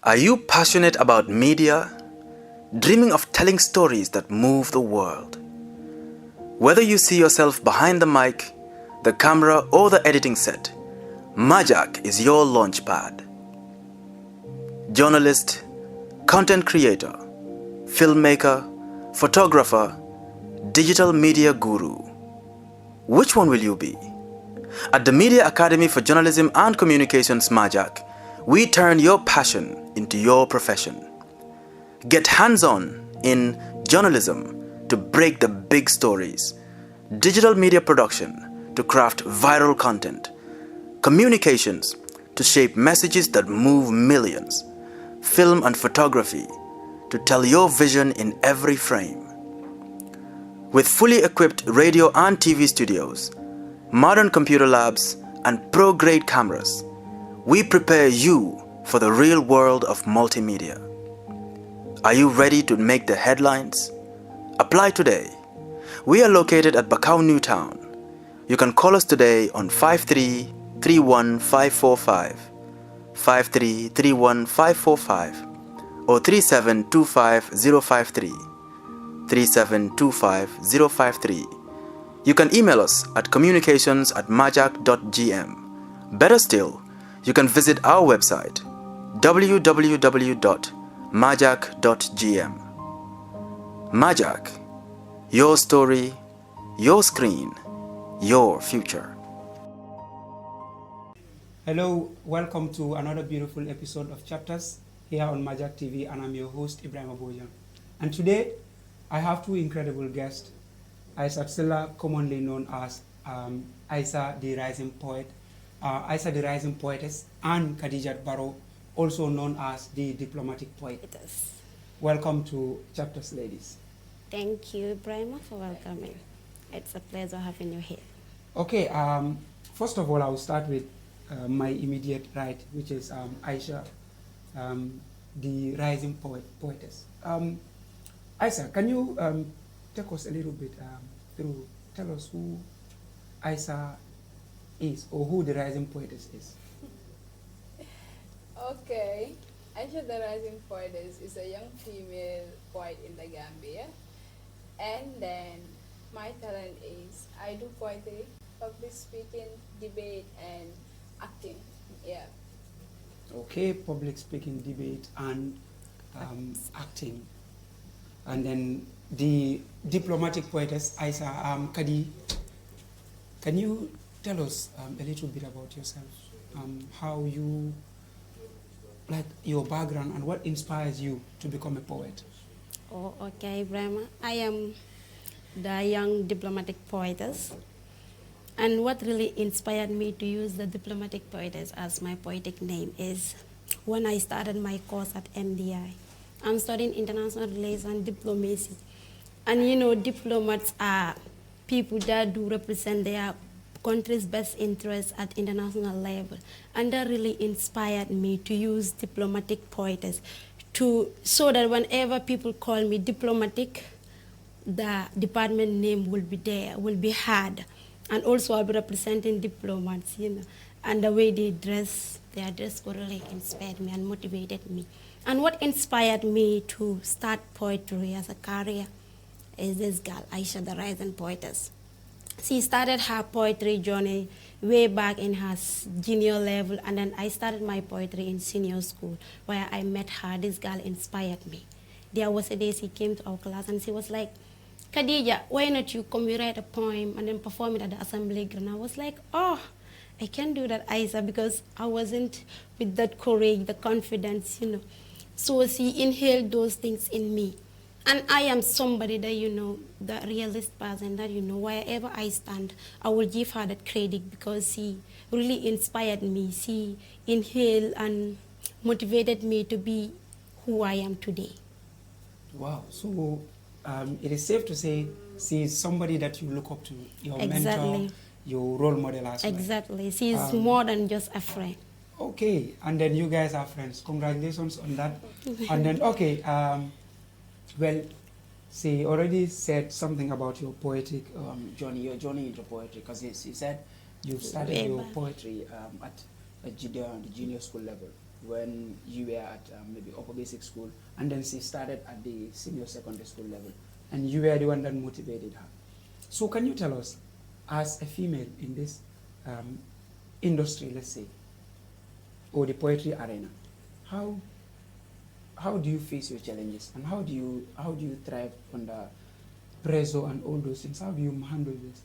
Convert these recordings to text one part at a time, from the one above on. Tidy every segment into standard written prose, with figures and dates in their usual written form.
Are you passionate about media? Dreaming of telling stories that move the world? Whether you see yourself behind the mic, the camera, or the editing set, Majak is your launchpad. Journalist, content creator, filmmaker, photographer, digital media guru. Which one will you be? At the Media Academy for Journalism and Communications Majak, we turn your passion into your profession. Get hands-on in journalism to break the big stories, digital media production to craft viral content, communications to shape messages that move millions, film and photography to tell your vision in every frame. With fully equipped radio and TV studios, modern computer labs, and pro-grade cameras, we prepare you for the real world of multimedia. Are you ready to make the headlines? Apply today. We are located at Bakau New Town. You can call us today on 53-31545, 53-31545, or 3725-053, 3725-053. You can email us at communications@majak.gm. Better still, you can visit our website www.majak.gm. Majak, your story, your screen, your future. Hello, welcome to another beautiful episode of Chapters here on Majak TV, and I'm your host Ibrahim Abojan. And today I have two incredible guests, Aisa Tsilla, commonly known as Aisa the Rising Poet, Aisa the Rising Poetess, and Khadijat Barrow, also known as the Diplomatic Poetess. Welcome to Chapters, ladies. Thank you, Ibrahim, for welcoming. It's a pleasure having you here. Okay, first of all, I will start with my immediate right, which is Aisha, the Rising Poetess. Aisa, can you take us a little bit through, tell us who Aisa is, or who the Rising Poetess is? Okay, Aisha the Rising Poetess is a young female poet in the Gambia, and then my talent is I do poetry, public speaking, debate, and acting. Yeah. Okay, public speaking, debate, and acting. And then the Diplomatic Poetess, Aisa, Kadi, can you tell us a little bit about yourself? How you, like your background and what inspires you to become a poet? Oh, okay, Ibrahim. I am the young diplomatic poetess. And what really inspired me to use the diplomatic poetess as my poetic name is when I started my course at MDI. I'm studying international relations and diplomacy. And you know, diplomats are people that do represent their country's best interests at international level. And that really inspired me to use diplomatic poetess so that whenever people call me diplomatic, the department name will be there, will be heard. And also I'll be representing diplomats, you know. And the way they dress, their dress code really inspired me and motivated me. And what inspired me to start poetry as a career is this girl, Aisha the Rising Poetess. She started her poetry journey way back in her junior level, and then I started my poetry in senior school, where I met her. This girl inspired me. There was a day she came to our class and she was like, Khadija, why not you come, we write a poem and then perform it at the assembly ground? I was like, oh, I can't do that, Aisa, because I wasn't with that courage, the confidence, you know. So she inhaled those things in me. And I am somebody that, you know, the realist person that, you know, wherever I stand, I will give her that credit because she really inspired me. She inhaled and motivated me to be who I am today. Wow, so it is safe to say she is somebody that you look up to, your mentor, your role model as well. Exactly, she is more than just a friend. Okay, and then you guys are friends. Congratulations on that. And then, okay, well, she already said something about your poetic journey, your journey into poetry, because she said you started your poetry at the junior school level. when you were at maybe upper basic school, and then she started at the senior secondary school level, and you were the one that motivated her. So can you tell us, as a female in this industry, let's say, or the poetry arena, how do you face your challenges, and how do you thrive under pressure and all those things? How do you handle this?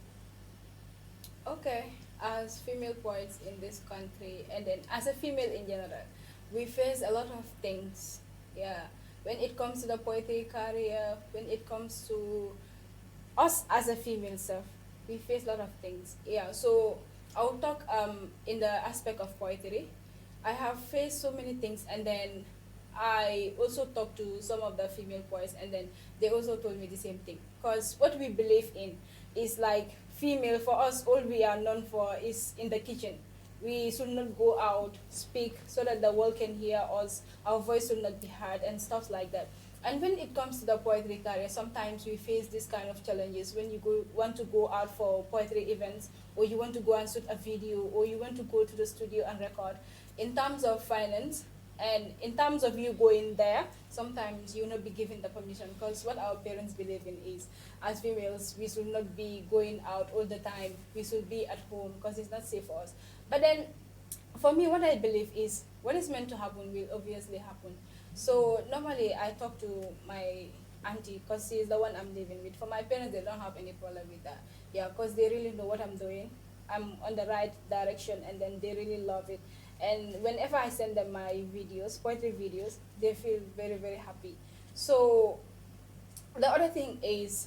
Okay, as female poets in this country, and then as a female in general, we face a lot of things. Yeah, when it comes to the poetry career, when it comes to us as a female self, we face a lot of things. Yeah, so I'll talk in the aspect of poetry. I have faced so many things, and then I also talked to some of the female poets, and then they also told me the same thing. Because what we believe in is like female, for us, all we are known for is in the kitchen. We should not go out, speak so that the world can hear us, our voice should not be heard, and stuff like that. And when it comes to the poetry career, sometimes we face this kind of challenges when you want to go out for poetry events, or you want to go and shoot a video, or you want to go to the studio and record. In terms of finance, and in terms of you going there, sometimes you will not be given the permission, because what our parents believe in is, as females, we should not be going out all the time. We should be at home because it's not safe for us. But then, for me, what I believe is, what is meant to happen will obviously happen. So normally I talk to my auntie, because she is the one I'm living with. For my parents, they don't have any problem with that. Yeah, because they really know what I'm doing. I'm on the right direction, and then they really love it. And whenever I send them my videos, poetry videos, they feel very, very happy. So the other thing is,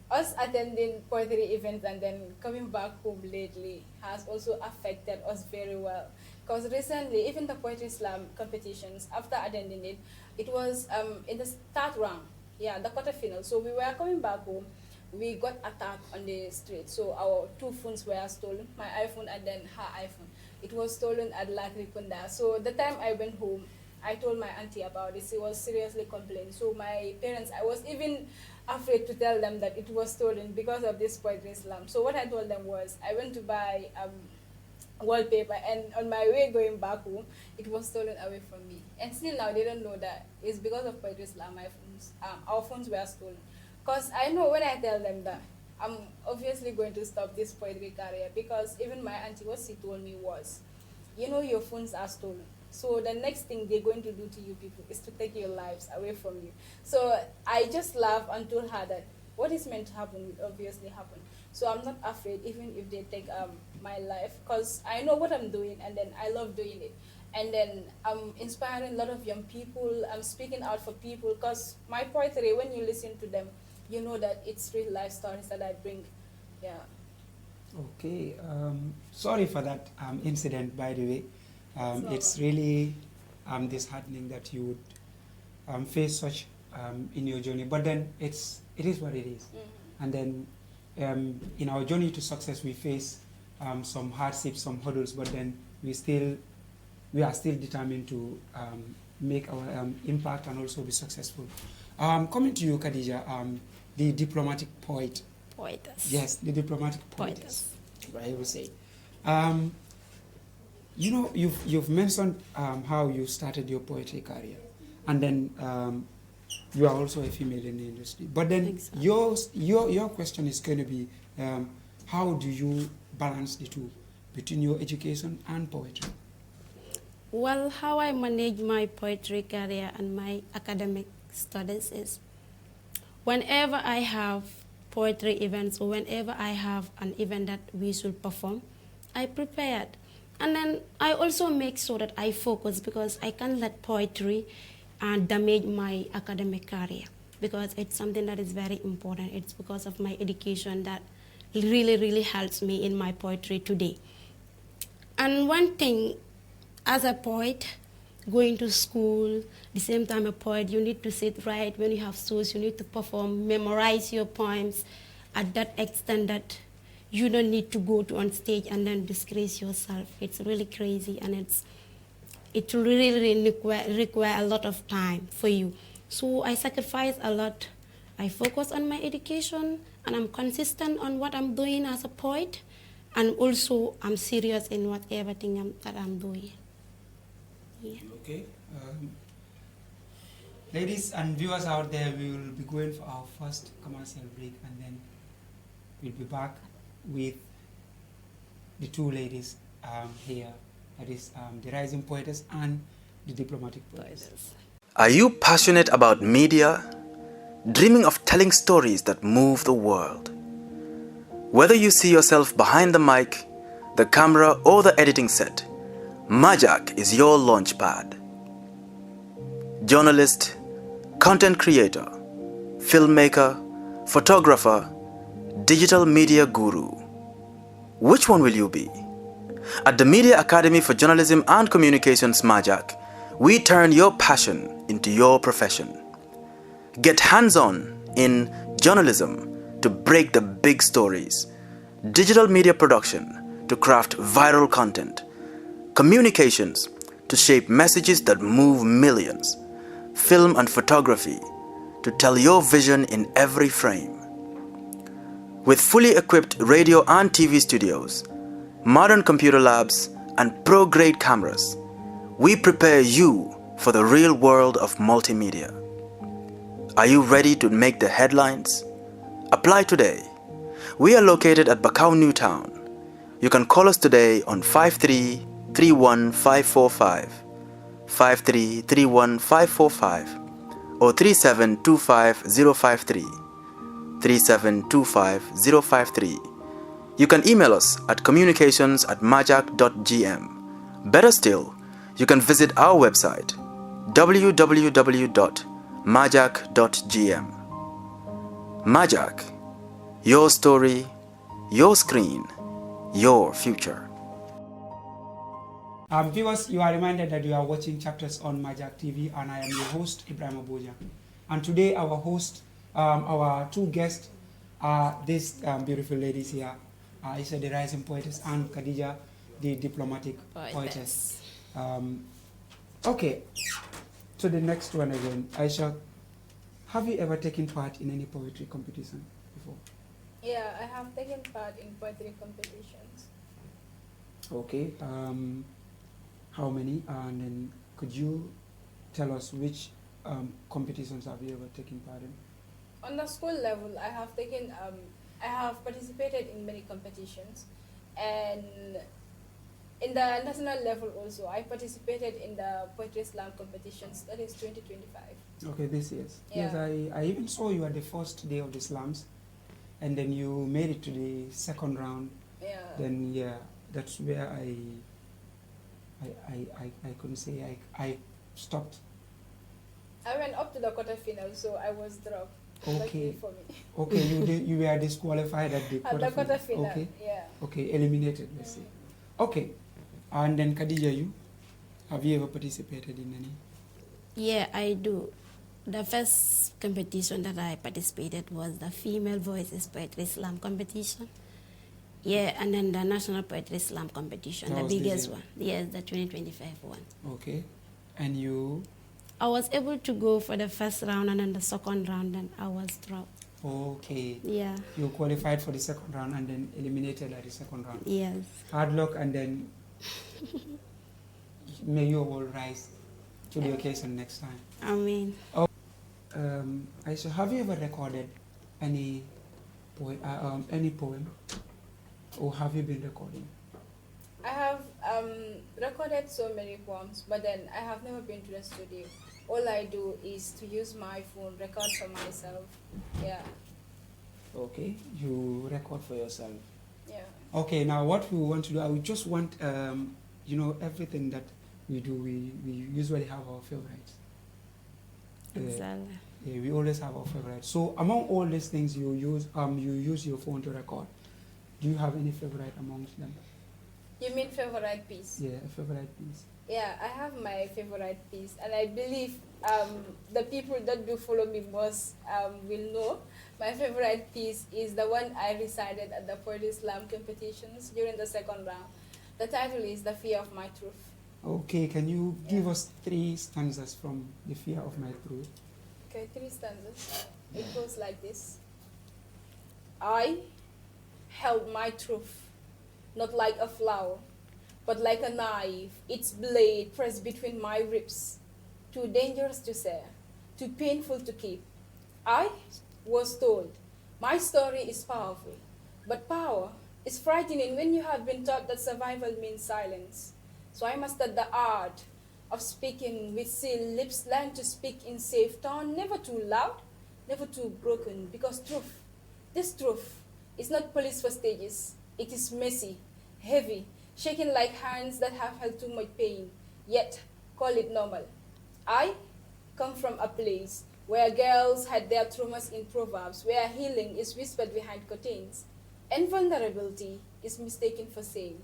us attending poetry events and then coming back home lately has also affected us very well. Because recently, even the poetry slam competitions, after attending it, it was in the third round, yeah, the quarterfinal. So we were coming back home, we got attacked on the street. So our two phones were stolen, my iPhone and then her iPhone. It was stolen at Latrikunda. So the time I went home, I told my auntie about it. She was seriously complaining. So my parents, I was even afraid to tell them that it was stolen because of this poetry slam. So what I told them was, I went to buy wallpaper, and on my way going back home, it was stolen away from me. And still now they don't know that it's because of poetry slam our phones were stolen. Because I know when I tell them that, I'm obviously going to stop this poetry career, because even my auntie, what she told me was, you know, your phones are stolen. So the next thing they're going to do to you people is to take your lives away from you. So I just laughed and told her that what is meant to happen will obviously happen. So I'm not afraid even if they take my life, because I know what I'm doing, and then I love doing it. And then I'm inspiring a lot of young people. I'm speaking out for people, because my poetry, when you listen to them, you know that it's real life stories that I bring. Yeah. Okay. Sorry for that incident, by the way. It's really disheartening that you would face such in your journey. But then it is what it is. Mm-hmm. And then in our journey to success, we face some hardships, some hurdles, but then we are still determined to make our impact and also be successful. Coming to you, Khadija, the diplomatic poet. Poetess. Yes, the diplomatic poetess. I will say. You know, you've mentioned how you started your poetry career, and then you are also a female in the industry. But then exactly. your question is going to be, how do you balance the two between your education and poetry? Well, how I manage my poetry career and my academic studies is, whenever I have poetry events or whenever I have an event that we should perform, I prepare it. And then I also make sure that I focus, because I can't let poetry damage my academic career, because it's something that is very important. It's because of my education that really, really helps me in my poetry today. And one thing, as a poet, going to school, the same time a poet, you need to sit right. When you have shows, you need to perform, memorize your poems at that extent that you don't need to go to on stage and then disgrace yourself. It's really crazy, and it really require a lot of time for you. So I sacrifice a lot. I focus on my education, and I'm consistent on what I'm doing as a poet, and also I'm serious in whatever thing that I'm doing. Yeah. Okay. Ladies and viewers out there, we will be going for our first commercial break, and then we'll be back with the two ladies here. That is the rising poetess and the diplomatic poetess. Are you passionate about media? Dreaming of telling stories that move the world? Whether you see yourself behind the mic, the camera, or the editing set, Majak is your launchpad. Journalist, content creator, filmmaker, photographer, digital media guru. Which one will you be? At the Media Academy for Journalism and Communications, Majak, we turn your passion into your profession. Get hands-on in journalism to break the big stories, digital media production to craft viral content, communications to shape messages that move millions, film and photography to tell your vision in every frame. With fully equipped radio and TV studios, modern computer labs, and pro-grade cameras, we prepare you for the real world of multimedia. Are you ready to make the headlines? Apply today. We are located at Bakau Newtown. You can call us today on 53-31545, 53-31545, or 3725-053, 3725-053. You can email us at communications@majak.gm. Better still, you can visit our website www.majak.gm. Majak, your story, your screen, your future. Viewers, you are reminded that you are watching Chapters on Majak TV, and I am your host, Ibrahim Aboja. And today our host, our two guests are these beautiful ladies here. Aisha, the rising poetess, and Khadija, the diplomatic poetess. Okay, so the next one again. Aisha, have you ever taken part in any poetry competition before? Yeah, I have taken part in poetry competitions. Okay, how many? And then could you tell us which competitions have you ever taken part in? On the school level, I have participated in many competitions, and in the national level also, I participated in the Poetry Slam competitions, that is 2025. Okay, this year's. Yeah. Yes, I even saw you at the first day of the slams, and then you made it to the second round. Yeah. Then yeah, that's where I couldn't say I stopped. I went up to the quarterfinal, so I was dropped. Okay. Luckily for me. Okay, you were disqualified at the At the quarterfinal. Okay. Yeah. Okay, eliminated, let's say. Okay. And then Khadija, have you ever participated in any? Yeah, I do. The first competition that I participated was the Female Voices Poetry Slam competition. Yeah, and then the National Poetry Slam competition, That the was this biggest year? one. Yes, the 2025 one. Okay. And you? I was able to go for the first round, and then the second round, and I was dropped. Okay. Yeah. You qualified for the second round and then eliminated at the second round. Yes. Hard luck, and then may you all rise to the occasion next time. I mean, Aisha, have you ever recorded any poem, or have you been recording? I have recorded so many poems, but then I have never been to the studio. All I do is to use my phone, record for myself. Yeah. Okay, you record for yourself. Yeah. Okay, now what we want to do, I would just want, everything that we do, we usually have our favorites. exactly. Yeah, we always have our favorites. So among all these things you use your phone to record. Do you have any favorite amongst them? You mean favorite piece? Yeah, a favorite piece. Yeah, I have my favorite piece, and I believe the people that do follow me most will know. My favorite piece is the one I recited at the Poetry Slam competitions during the second round. The title is The Fear of My Truth. Okay, can you give us 3 stanzas from The Fear of My Truth? Okay, 3 stanzas. It goes like this. I held my truth, not like a flower, but like a knife, its blade pressed between my ribs. Too dangerous to share, too painful to keep. I was told, my story is powerful, but power is frightening when you have been taught that survival means silence. So I mastered the art of speaking with sealed lips, learned to speak in safe tone, never too loud, never too broken, because this truth, is not polished for stages. It is messy, heavy, shaking like hands that have held too much pain, yet call it normal. I come from a place where girls had their traumas in proverbs, where healing is whispered behind curtains, and vulnerability is mistaken for shame.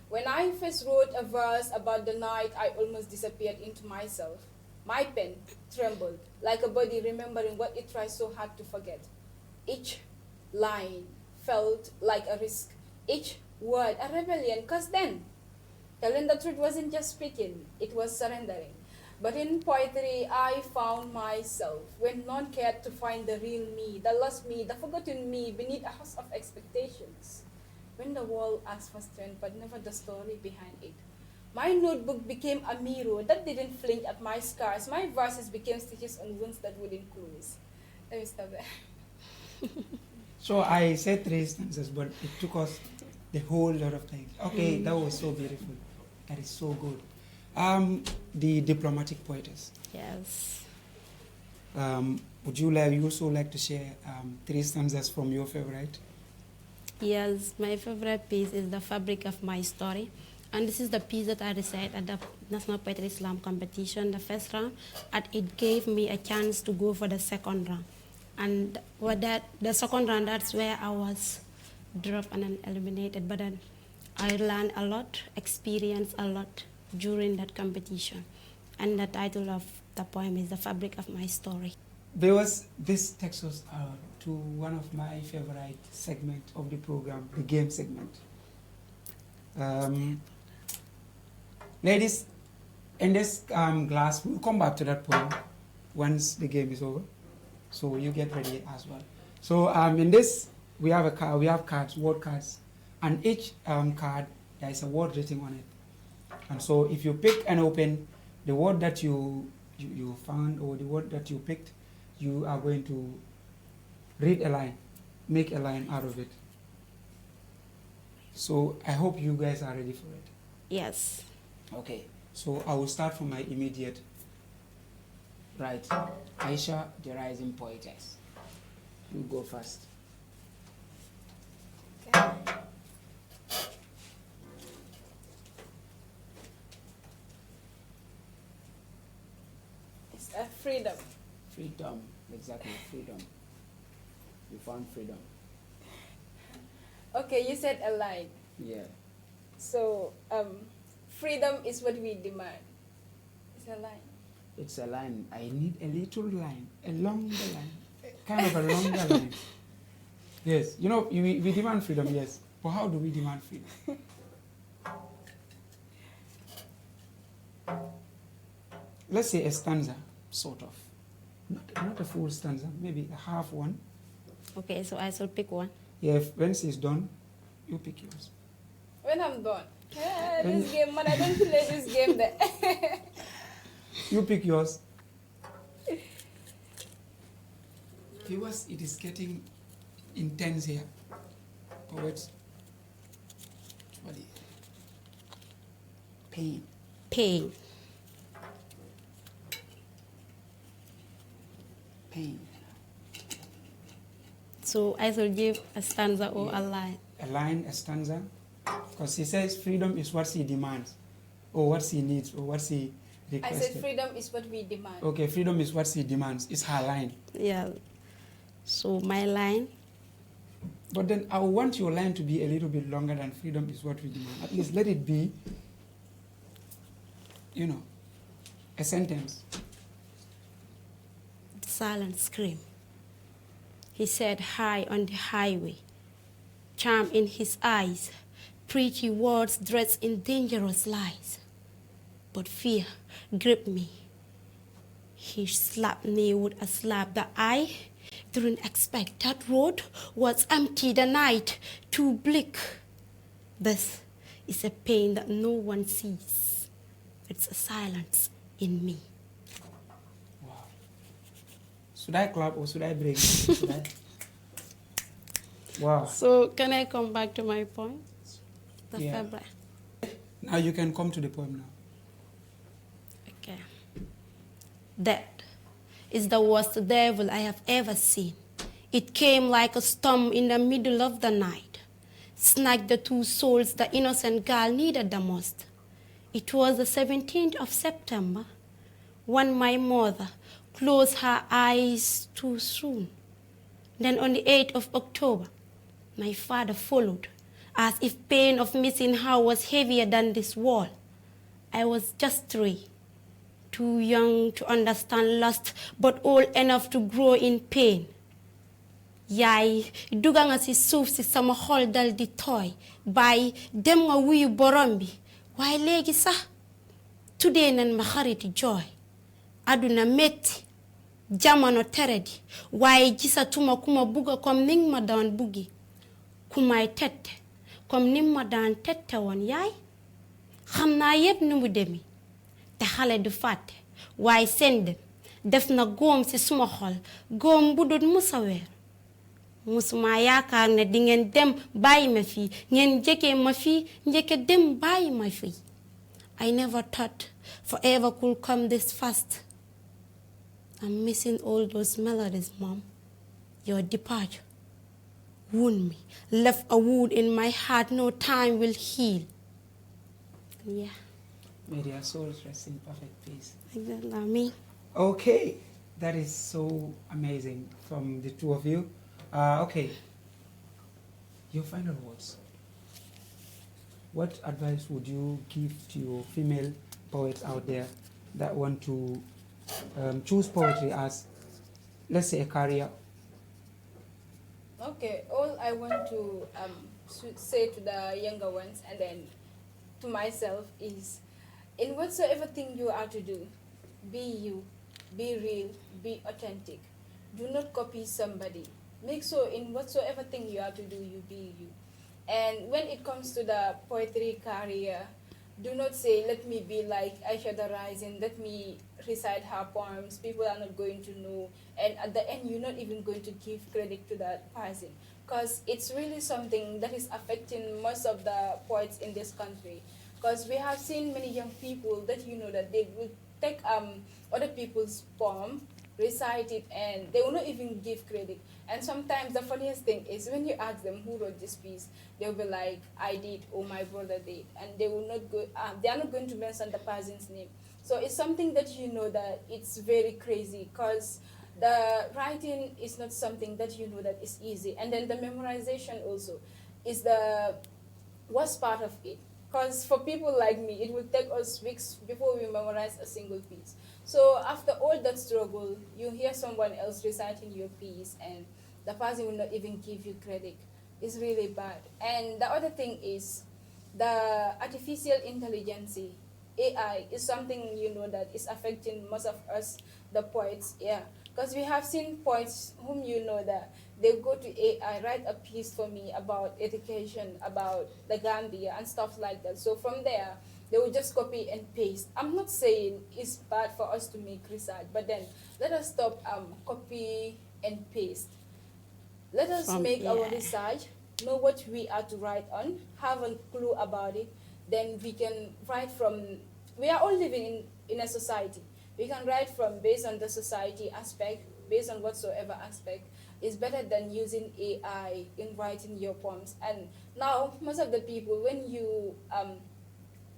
When I first wrote a verse about the night I almost disappeared into myself, my pen trembled like a body remembering what it tries so hard to forget. Each line felt like a risk, each word a rebellion, because then, telling the truth wasn't just speaking, it was surrendering. But in poetry, I found myself when none cared to find the real me, the lost me, the forgotten me beneath a house of expectations. When the world asked for strength, but never the story behind it. My notebook became a mirror that didn't flinch at my scars. My verses became stitches on wounds that wouldn't close. Let me stop there. So I said 3 stanzas, but it took us the whole lot of time. Okay, that was so beautiful. That is so good. The diplomatic poetess. Yes. Would you also like to share 3 stanzas from your favorite? Yes, my favorite piece is The Fabric of My Story. And this is the piece that I recite at the National Poetry Slam competition, the first round, and it gave me a chance to go for the second round. And the second round, that's where I was dropped and then eliminated. But then I learned a lot, experienced a lot during that competition. And the title of the poem is The Fabric of My Story. This takes us to one of my favorite segments of the program, the game segment. Ladies, in this class, we'll come back to that point once the game is over. So you get ready as well. So in this, we have a card. We have cards, word cards, and each card there is a word written on it. And so if you pick and open the word that you found or the word that you picked, you are going to read a line, make a line out of it. So I hope you guys are ready for it. Yes. Okay. So I will start from my immediate right. Aisha, the rising poetess. You go first. Okay. It's a freedom. Freedom. Exactly, freedom. You found freedom. Okay, you said a line. Yeah. So, freedom is what we demand. It's a line. It's a line. I need a little line, a longer line, kind of a longer line. Yes, you know, we demand freedom, yes. But how do we demand freedom? Let's say a stanza, sort of. Not a full stanza, maybe a half one. Okay, so I shall pick one. Yeah, when it's done, you pick yours. When I'm done. Yeah, this game, man, I don't play this game there. You pick yours. Viewers, it is getting intense here. Poets. Pain. Pain. Pain. So I shall give a stanza or a line. A line, a stanza. Because he says freedom is what he demands, or what he needs, or what he I requested. said freedom is what we demand. Okay, freedom is what he demands. It's her line. Yeah. So my line. But then I want your line to be a little bit longer than freedom is what we demand. At least let it be, you know, a sentence. Silent scream. He said high on the highway, charm in his eyes, pretty words dressed in dangerous lies. But fear gripped me. He slapped me with a slap that I didn't expect. That road was empty, the night too bleak. This is a pain that no one sees. It's a silence in me. Wow. Should I clap or should I break? Should I? Wow. So can I come back to my point? The Yeah. February. Now you can come to the poem now. Okay. That is the worst devil I have ever seen. It came like a storm in the middle of the night, snatched the two souls the innocent girl needed the most. It was the 17th of September when my mother closed her eyes too soon. Then on the 8th of October, my father followed, as if pain of missing her was heavier than this wall. I was just 3, too young to understand lust, but old enough to grow in pain. Yaay duga nga si suuf si sama xol dal di tooy bàyyi dem nga wuyu borom bi waaye léegi sax tuddee nan ma xariti jooy aduna metti jamono teredi waaye gisatuma ku ma bugga comme ning ma daan buggi ku may tette comme ning ma daan tette woon yaay xam naa yépp ni mu demi te xale du fàtte waaye seen dem def na góom ci suma xol góom bu dut musa weer musuma yaakaar ne di ngeen dem bàyyi ma fii ngeen jege ma fii njëkke dem bàyyi ma fii I never thought forever could come this fast. I'm missing all those melodies, Mom. Your departure wound me, left a wound in my heart no time will heal. Yeah, May their souls rest in perfect peace. exactly me. Okay, that is so amazing from the two of you. Okay, your final words. What advice would you give to your female poets out there that want to choose poetry as, let's say, a career? Okay, all I want to say to the younger ones and then to myself is, in whatsoever thing you are to do, be you, be real, be authentic. Do not copy somebody. Make sure in whatsoever thing you are to do, you be you. And when it comes to the poetry career, do not say, let me be like Aisha the Rising, let me recite her poems, people are not going to know. And at the end, you're not even going to give credit to that person. Because it's really something that is affecting most of the poets in this country. Because we have seen many young people that that they will take other people's poem, recite it, and they will not even give credit. And sometimes the funniest thing is when you ask them who wrote this piece, they'll be like, I did, or my brother did, and they will not go. They are not going to mention the person's name. So it's something that that it's very crazy, because the writing is not something that that is easy, and then the memorization also is the worst part of it. Because for people like me, it will take us weeks before we memorize a single piece. So after all that struggle, you hear someone else reciting your piece and the person will not even give you credit. It's really bad. And the other thing is the artificial intelligence, AI, is something that is affecting most of us, the poets, yeah. Because we have seen poets whom that they go to AI, write a piece for me about education, about the Gambia and stuff like that. So from there, they will just copy and paste. I'm not saying it's bad for us to make research, but then let us stop copy and paste. Let us make our research, know what we are to write on, have a clue about it, then we can write from, we are all living in a society. We can write from based on the society aspect, based on whatsoever aspect. It's better than using AI in writing your poems. And now, most of the people, when you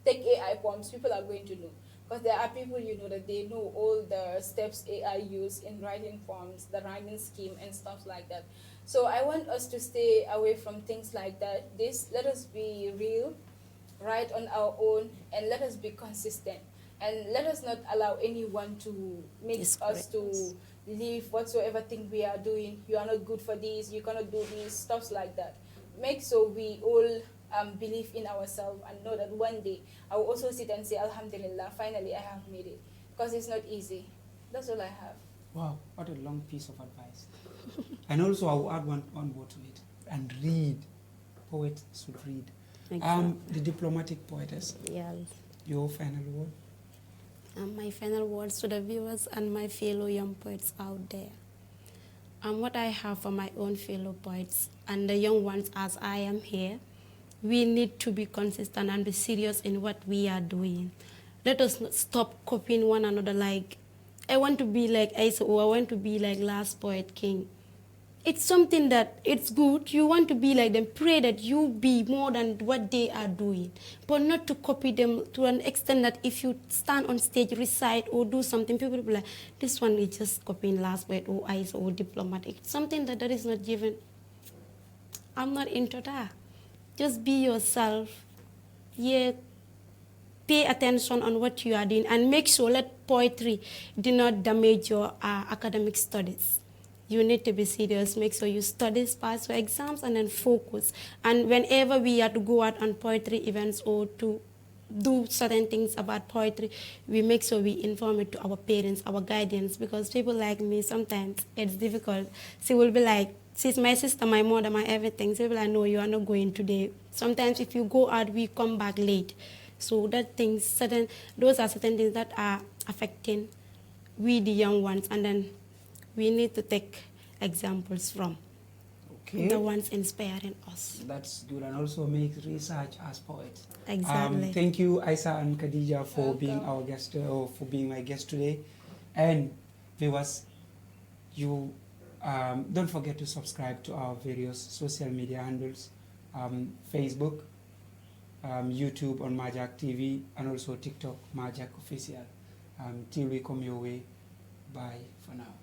take AI poems, people are going to know. Because there are people, that they know all the steps AI use in writing poems, the rhyming scheme and stuff like that. So I want us to stay away from things like that. Let us be real, write on our own, and let us be consistent. And let us not allow anyone to make us to leave whatsoever thing we are doing. You are not good for this, you cannot do this, stuff like that. Make so we all believe in ourselves and know that one day I will also sit and say, Alhamdulillah, finally I have made it. Because it's not easy. That's all I have. Wow, what a long piece of advice. And also I will add one word to it. And read. Poets should read. The diplomatic poetess. Yes. Your final word? My final words to the viewers and my fellow young poets out there. What I have for my own fellow poets and the young ones as I am here, we need to be consistent and be serious in what we are doing. Let us not stop copying one another like, I want to be like Isa or I want to be like Last Poet King. It's something that it's good. You want to be like them. Pray that you be more than what they are doing. But not to copy them to an extent that if you stand on stage, recite or do something, people will be like, this one is just copying Last Poet or Isa or Diplomatic. It's something that is not given. I'm not into that. Just be yourself. Yeah. Pay attention on what you are doing and make sure that poetry do not damage your academic studies. You need to be serious. Make sure you study, pass your exams, and then focus. And whenever we are to go out on poetry events or to do certain things about poetry, we make sure we inform it to our parents, our guardians, because people like me, sometimes it's difficult. She will be like, she's my sister, my mother, my everything. She will be like, no, you are not going today. Sometimes if you go out, we come back late. So those are certain things that are affecting we, the young ones, and then we need to take examples from the ones inspiring us. That's good, and also make research as poets. Exactly. Thank you, Isa and Khadija, for being our guest or for being my guest today. And viewers, you don't forget to subscribe to our various social media handles, Facebook, YouTube on Majak TV, and also TikTok, Majak Official. Till we come your way, bye for now.